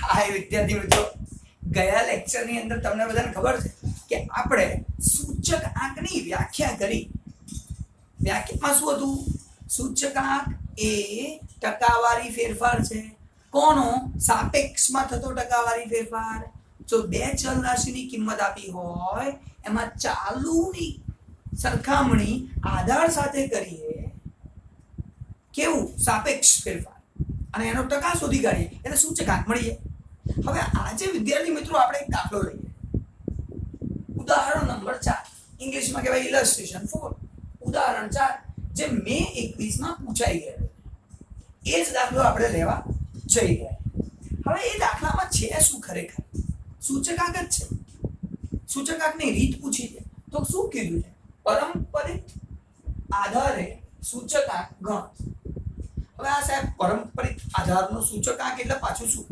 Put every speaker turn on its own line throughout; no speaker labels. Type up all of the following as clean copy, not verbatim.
હાય વિદ્યાર્થી મિત્રો, ગયા લેક્ચરની અંદર તમને બધાને ખબર છે કે આપણે સૂચક આંકની વ્યાખ્યા કરી. વ્યાખ્યામાં શું હતું? સૂચકાંક એ ટકાવારી ફેરફાર છે. કોનો? સાપેક્ષમાં થતો ટકાવારી ફેરફાર. જો બે ચલ રાશિની કિંમત આપી હોય એમાં ચાલુની સરખામણી આધાર સાથે કરીએ, કેવું? સાપેક્ષ ફેરફાર, અને એનો ટકા શોધી કાઢીએ એટલે સૂચકાંક મળી જાય. હવે આજે વિદ્યાર્થી મિત્રો આપણે એક દાખલો લઈએ. ઉદાહરણ નંબર 4, ઇંગ્લિશમાં કહેવાય ઇલસ્ટ્રેશન 4. ઉદાહરણ 4 જે મે 21 માં પૂછાઈ ગયો, એ જ દાખલો આપણે લેવા જઈ રહ્યા. હવે એ દાખલામાં છે શું? ખરેખર સૂચકાંક જ છે. સૂચકાંકની રીત પૂછી છે તો શું કીધું છે? પરંપરિત આધારે સૂચકાંક ગણ. હવે આ સાહેબ પરંપરિત આધારનો સૂચકાંક એટલે પાછું શું?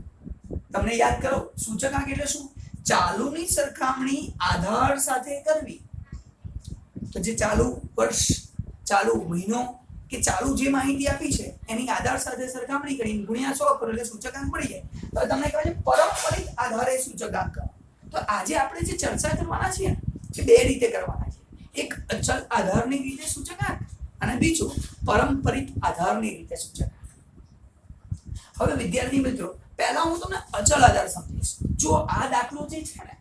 તમને યાદ કરો, સૂચકાંક એટલે શું? ચાલુની સરખામણી આધાર સાથે કરવી. તો જે ચાલુ વર્ષ, ચાલુ મહિનો કે ચાલુ જે માહિતી આપી છે એની આધાર સાથે સરખામણી કરીને ગુણ્યા 100 કરો એટલે સૂચકાંક મળી જાય. હવે તમને કહેવાય છે પરંપરિત આધારે સૂચકાંક. તો આજે આપણે જે ચર્ચા કરવાના છીએ એ બે રીતે કરવાના છે. એક અચલ આધારની રીતે સૂચકાંક અને બીજું પરંપરિત આધારની રીતે સૂચકાંક. હવે વિદ્યાર્થી મિત્રો, પહેલા હું તમને અચલ આધાર સમજીશ. જો આ દાખલો જે છે ને,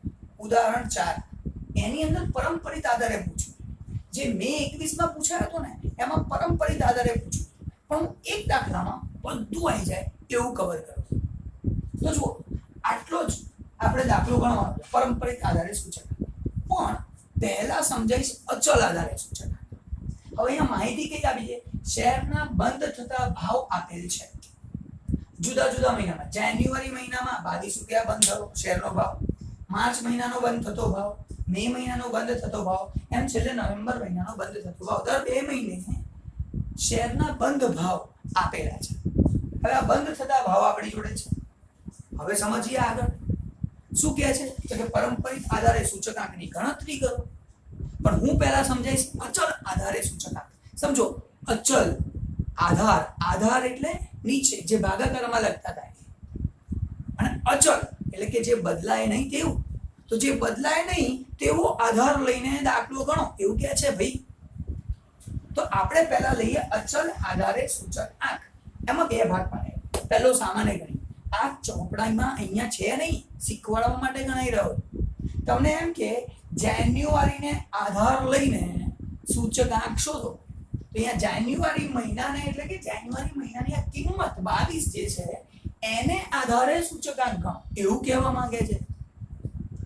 ઉદાહરણ 4, એની અંદર પરંપરિત આધારે પૂછ્યું. જે મે 21 માં પૂછાયો હતો ને એમાં પરંપરિત આધારે પૂછ્યું, પણ હું એક દાખલામાં બધું આવી જાય એવું કવર કરું. તો જુઓ, આટલો જ આપણે દાખલો ગણવાનો છે, પરંપરિત આધારે સૂચકાંક. પણ પહેલા સમજાઈશ અચલ આધારે સૂચકાંક. હવે અહીંયા માહિતી કઈ આપી છે? શેરના બંધ થતા ભાવ આપેલ છે જુદા જુદા મહિનામાં. જાન્યુઆરી મહિનામાં 22 રૂપિયા બંધ થયો શેરનો ભાવ, માર્ચ મહિનાનો બંધ થતો ભાવ, મે મહિનાનો બંધ થતો ભાવ, એમ છેલ્લે નવેમ્બર મહિનાનો બંધ થતો ભાવ. દર 2 મહિને શેરના બંધ ભાવ આપેલા છે. હવે આ બંધ થતા ભાવ આપણી જોડે છે. હવે સમજીએ આગળ શું કહે છે કે પરંપરિત આધારે સૂચકાંકની ગણતરી કરો. પણ હું પહેલા સમજાઈશ અચલ આધારે સૂચકાંક. સમજો, અચલ આધાર, આધાર એટલે નીચે જે ભાગાકારમાં લખતા થાય, અને અચલ એટલે કે જે બદલાય નહીં તેવું. તો જે બદલાય નહીં તેવો આધાર લઈને દાખલો ગણો એવું કહે છે ભાઈ. તો આપણે પહેલા લઈએ અચલ આધારે સૂચકાંક. એમાં બે ભાગ પડે. પહેલો સામાન્ય ગણી. આ ચોપડામાં અહીંયા છે નહીં, શીખવાડવા માટે ગણાઈ રહ્યો. તમને એમ કે જાન્યુઆરીને આધાર લઈને સૂચકાંક શોધો. તો અહીંયા જાન્યુઆરી મહિનાને એટલે કે જાન્યુઆરી મહિનાની આ કિંમત 22 જે છે એને આધારે સૂચકાંક ગણો એવું કહેવા માંગે છે.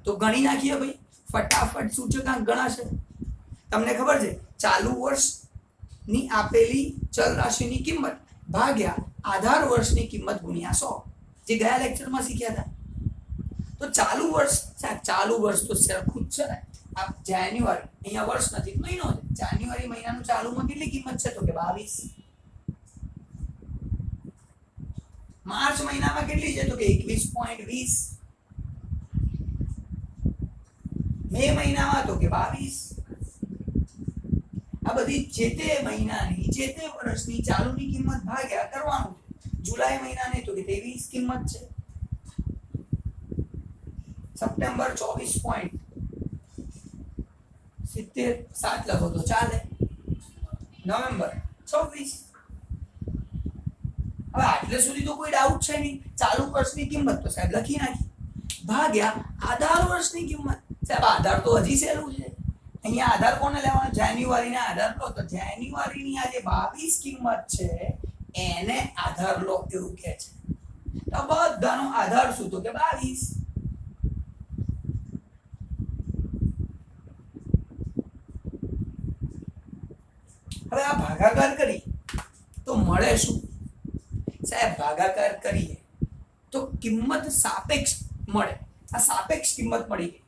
તો ગણી નાખીએ ભાઈ, ફટાફટ સૂચકાંક ગણાશે. તમને ખબર છે, ચાલુ વર્ષની આપેલી ચલ રાશિની કિંમત ભાગ્યા આધાર વર્ષની કિંમત ગુણ્યા 100, જે ગયા લેક્ચરમાં શીખ્યા હતા. તો ચાલુ વર્ષ, ચાલુ વર્ષ તો સરખું જ છે ને. આ જાન્યુઆરી, અહીંયા વર્ષ નથી મહિનો છે. જાન્યુઆરી મહિનાનું ચાલુમાં કેટલી કિંમત છે? તો કે 22. માર્ચ મહિનામાં કેટલી છે? તો કે 21.20. મે મહિનામાં તો કે 22. આ બધી જે તે મહિનાની જે તે વર્ષની ચાલુની કિંમત ભાગ્યા કરવાનું છે. જુલાઈ મહિનાની તો કે 23 કિંમત છે. સપ્ટેમ્બર 24.77 લખો તો ચાલે. નવેમ્બર 26. હવે આટલે સુધી તો કોઈ ડાઉટ છે નહીં. ચાલુ વર્ષની કિંમત તો સાહેબ લખી નાખી, ભાગ્યા આધાર વર્ષની કિંમત. સાહેબ આધાર તો હજી સહેલું છે. અહીંયા આધાર કોને લેવાનો? જાન્યુઆરીના આધાર લો. તો જાન્યુઆરીની આ જે 22 કિંમત છે એને આધાર લો એવું કહે છે. તો બધાનો આધાર શું? તો કે 22. હવે આ ભાગાકાર કરી તો મળે શું? સાહેબ ભાગાકાર કરીએ તો કિંમત સાપેક્ષ મળે. આ સાપેક્ષ કિંમત મળી ગઈ,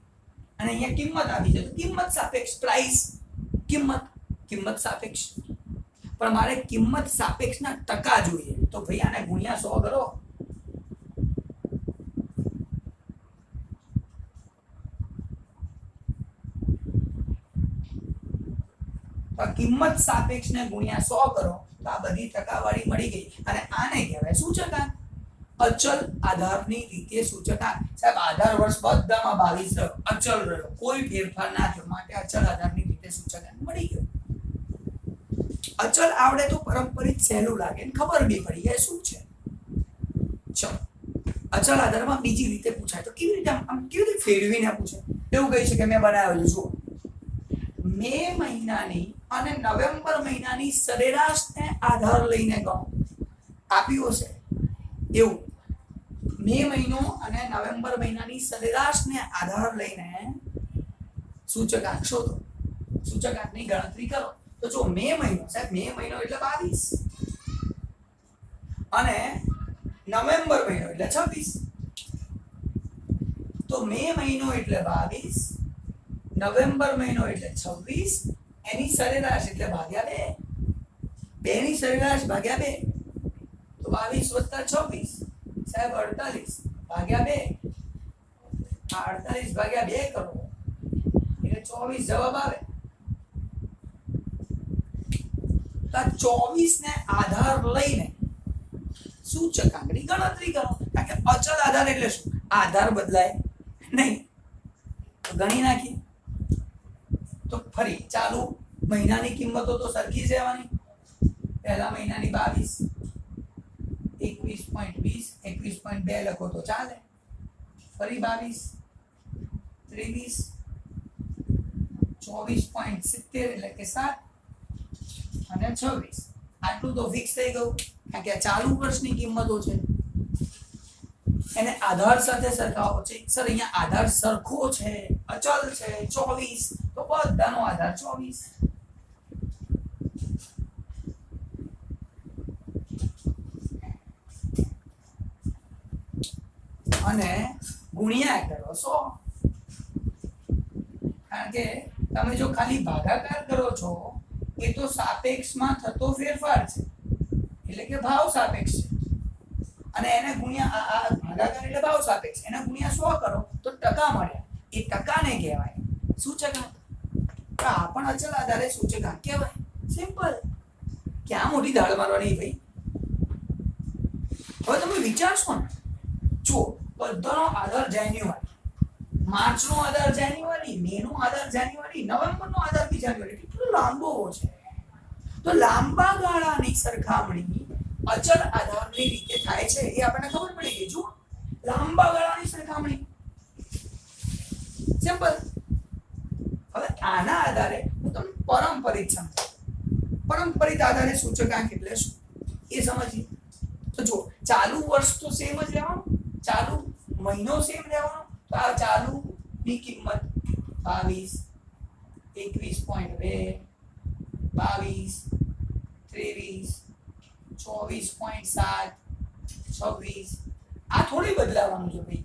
અને અહીંયા કિંમત આવી છે તો કિંમત સાપેક્ષ, પ્રાઇસ કિંમત સાપેક્ષ. પણ મારે કિંમત સાપેક્ષના ટકા જોઈએ. તો ભાઈ આને ગુણ્યા 100 કરો. તો કિંમત સાપેક્ષને ગુણ્યા 100 કરો તો આ બધી ટકાવારી મળી ગઈ, અને આને કહેવાય સૂચકાંક. અચલ આધારની રીતે સૂચકાંક. સાહેબ આધાર વર્ષ બધામાં 22 રહ્યો, અચલ રહ્યો, કોઈ ફેરફાર ના થયો, માટે અચલ આધારની રીતે સૂચકાંક મળી ગયો. અચલ આવડે તો પરંપરિત સહેલું લાગે ને ખબર બી પડી જાય શું છે. ચલો અચલ આધારમાં બીજી રીતે પૂછાય તો કેવી રીતે આમ કેવી રીતે ફેરવીને પૂછે. એવું કહી શકે મેં બનાવેલું જુઓ, મે મહિનાની અને નવેમ્બર મહિનાની સરેરાશને આધાર લઈને ગણો આપ્યું હશે એવું. મે મહિનો અને નવેમ્બર મહિનાની સરેરાશને આધાર લઈને સૂચકાંક શોધો, સૂચકાંકની ગણતરી કરો. તો જો મે મહિનો, સાહેબ મે મહિનો એટલે 22 અને નવેમ્બર મહિનો એટલે 26. તો મે મહિનો એટલે 22, નવેમ્બર મહિનો એટલે 26, એની સરેરાશ એટલે ભાગ્યા 2, 2 ની સરેરાશ ભાગ્યા 2 તો 22 + 26 સાહેબ 48 ભાગ્યા 2, 48 ભાગ્યા 2 કરો એટલે 24 જવાબ આવે. તો 24 ને આધાર લઈને સૂચકાંકની ગણતરી કરો. કારણ કે અચલ આધાર એટલે શું? આધાર બદલાય નહીં. તો ગણી નાખી. તો ફરી ચાલુ મહિનાની કિંમતો તો સરખી જ રહેવાની. પહેલા મહિનાની 22, 21.20, 21.2 લખો તો ચાલે. ફરી 22, 23, 24.70 એટલે કે 7 અને 26. આટલું તો ફિક્સ થઈ ગયું કારણ કે ચાલુ વર્ષની કિંમતો છે, એને આધાર સાથે સરખાવો છે. સર અહીંયા આધાર સરખો છે, અચલ છે 24, તો બધાનો આધાર 24. અને ગુણ્યા કરો 100. કારણ કે તમે જો ખાલી ભાગાકાર કરો છો એ તો સાપેક્ષમાં થતો ફેરફાર છે, એટલે કે ભાવ સાપેક્ષ છે. અને એને ગુણ્યા આ ભાગાકાર એટલે ભાવ સાપેક્ષ, એને ગુણ્યા 100 કરો તો ટકા મળ્યા. એ ટકાને કહેવાય સૂચકાંક. તો આ પણ અચલ આધારે સૂચકાંક કહેવાય. સિમ્પલ. ક્યાં મોટી ધાડ મારવાની ભાઈ. હવે તમે વિચારશો ને, જો બધાનો આધાર જાન્યુઆરી, માર્ચનો આધાર જાન્યુઆરી, મેનો આધાર જાન્યુઆરી, નવેમ્બરનો આધાર બી જાન્યુઆરી, કેટલો લાંબો છે. તો લાંબા ગાળાની સરખામણી અચલ આધારની રીતે થાય છે એ આપણને ખબર પડી ગઈ. જો લાંબા ગાળાની સરખામણી સિમ્પલ. હવે આના આધારે હું તમને પરંપરિત સમજાવું. પરંપરિત આધારે સૂચકાંક એટલે શું એ સમજીએ. તો જો ચાલુ વર્ષ તો સેમ જ રહેવાનું, ચાલુ મહિનો સેમ રહેવાનો. તો આ ચાલુ ની કિંમત 22, 21.2, 22, 23, 24.7, 26. આ થોડી બદલાવાનું છે ભાઈ,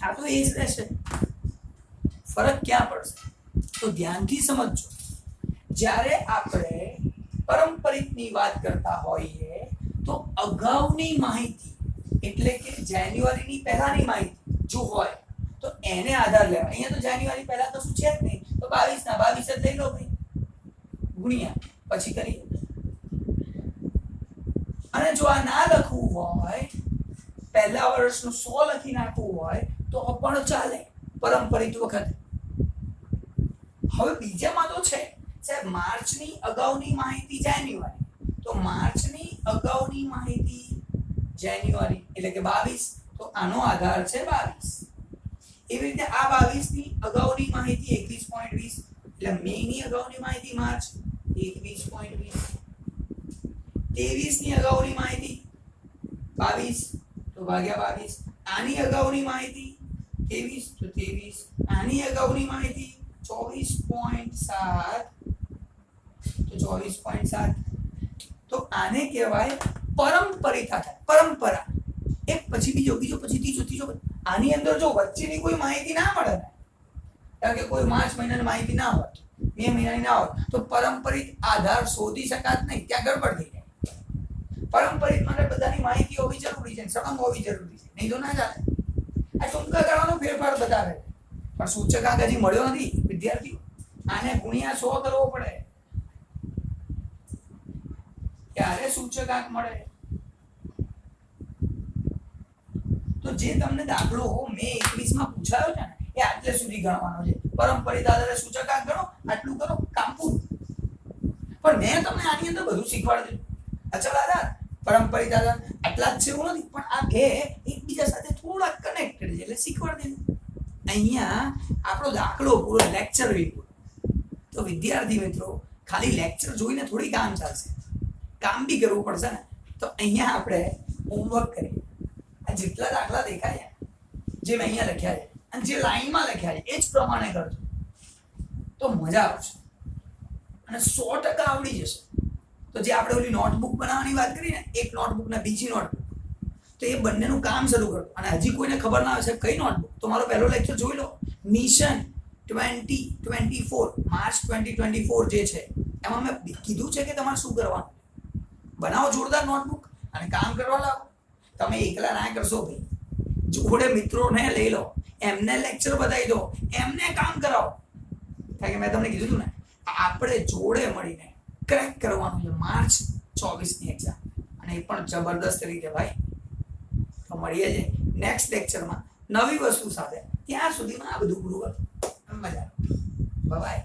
આ તો એ જ રહેશે. ફરક ક્યાં પડશે તો ધ્યાનથી સમજજો. જ્યારે આપણે પરંપરિતની વાત કરતા હોઈએ તો અગાઉની માહિતી એટલે કે જાન્યુઆરીની પહેલાની માહિતી જો હોય તો એને આધાર લેવાય. અહીંયા તો જાન્યુઆરી પહેલા તો શું છે જ નહીં, તો 22 ના 22 જ લઈ લો ભાઈ, ગુણ્યા પછી કરીએ. અને જો આ ના લખવું હોય, પહેલા વર્ષનું 100 લખી નાખવું હોય તો પણ ચાલે પરંપરિત વખતે. હવે બીજામાં તો છે સાહેબ માર્ચની અગાઉની માહિતી જાન્યુઆરી, તો માર્ચની અગાઉની માહિતી જાન્યુઆરી એટલે કે 22, તો આનો આધાર છે 22. એવી રીતે આ 22 ની અગાઉની માહિતી 21.20 એટલે મે ની અગાઉની માહિતી માર્ચ 21.20, 23 ની અગાઉની માહિતી 22 તો ભાગ્યા 22, આની અગાઉની માહિતી 23 તો 23, આની અગાઉની માહિતી 24.7 તો 24.7. તો આને કહેવાય પરંપરિત આધાર. પરંપરા એક પછી બીજો, બીજો પછી ત્રીજો. આની અંદર જો વચ્ચેની કોઈ માહિતી ના મળે ને, કારણ કે કોઈ માર્ચ મહિનાની માહિતી ના હોય, મે મહિનાની ના હોય, તો પરંપરિત આધાર શોધી શકાત નહીં, ત્યાં ગડબડ થઈ જાય. પરંપરિત માટે બધાની માહિતી હોવી જરૂરી છે, સળંગ હોવી જરૂરી છે, નહીં તો ના ચાલે. આ ટૂંકા ગાળાનો ફેરફાર બતાવે પણ સૂચકાંક હજી મળ્યો નથી વિદ્યાર્થીઓ. આને ગુણ્યા 100 કરવો પડે ત્યારે સૂચકાંક મળે. જે તમને દાખલો મેં 21 માં પૂછાયો છે ને એ આટલે સુધી ગણવાનો છે. પરંપરિત આધારે સૂચકાંક ગણો, આટલું કરો, કામ પૂરું. પણ મેં તમને આની અંદર બધું શીખવાડી દીધું. અચળ આધાર, પરંપરિત આધાર આટલા જ છે એવું નથી, પણ આ બે એકબીજા સાથે થોડા કનેક્ટેડ છે એટલે શીખવાડી દીધું. અહીંયા આપણો દાખલો પૂરો, લેક્ચર બી પૂરો. તો વિદ્યાર્થી મિત્રો ખાલી લેક્ચર જોઈને થોડી કામ ચાલશે, કામ બી કરવું પડશે ને. તો અહીંયા આપણે હોમવર્ક કરીએ. આ જેટલા દાખલા દેખાય જે મેં અહીંયા લખ્યા છે અને જે લાઈનમાં લખ્યા છે એ જ પ્રમાણે કરજો તો મજા આવશે અને 100% આવડી જશે. તો જે આપણે ઓલી નોટબુક બનાવવાની વાત કરી ને, એક નોટબુક ને બીજી નોટબુક, તો એ બંનેનું કામ શરૂ કરો. અને હજી કોઈને ખબર ના હશે કઈ નોટબુક, તો મારો પહેલો લેક્ચર જોઈ લો. મિશન 2024 માર્ચ 2024 જે છે એમાં મેં કીધું છે કે તમારે શું કરવાનું. બનાવો જોરદાર નોટબુક અને કામ કરવા લાગો. તમે એકલા ના કરશો ભાઈ, જોડે મિત્રોને લઈ લો, એમને લેક્ચર બતાવી દો, એમને કામ કરાવો. કારણ કે મેં તમને કીધું હતું ને, આપણે જોડે મળીને ક્રેક કરવાનું છે માર્ચ 24 ની એક્ઝામ, અને એ પણ જબરદસ્ત રીતે ભાઈ. તો મળીએ છે નેક્સ્ટ લેક્ચરમાં નવી વસ્તુ સાથે. ત્યાં સુધીમાં આ બધું પૂરું કરો. મજા આવે. બાય.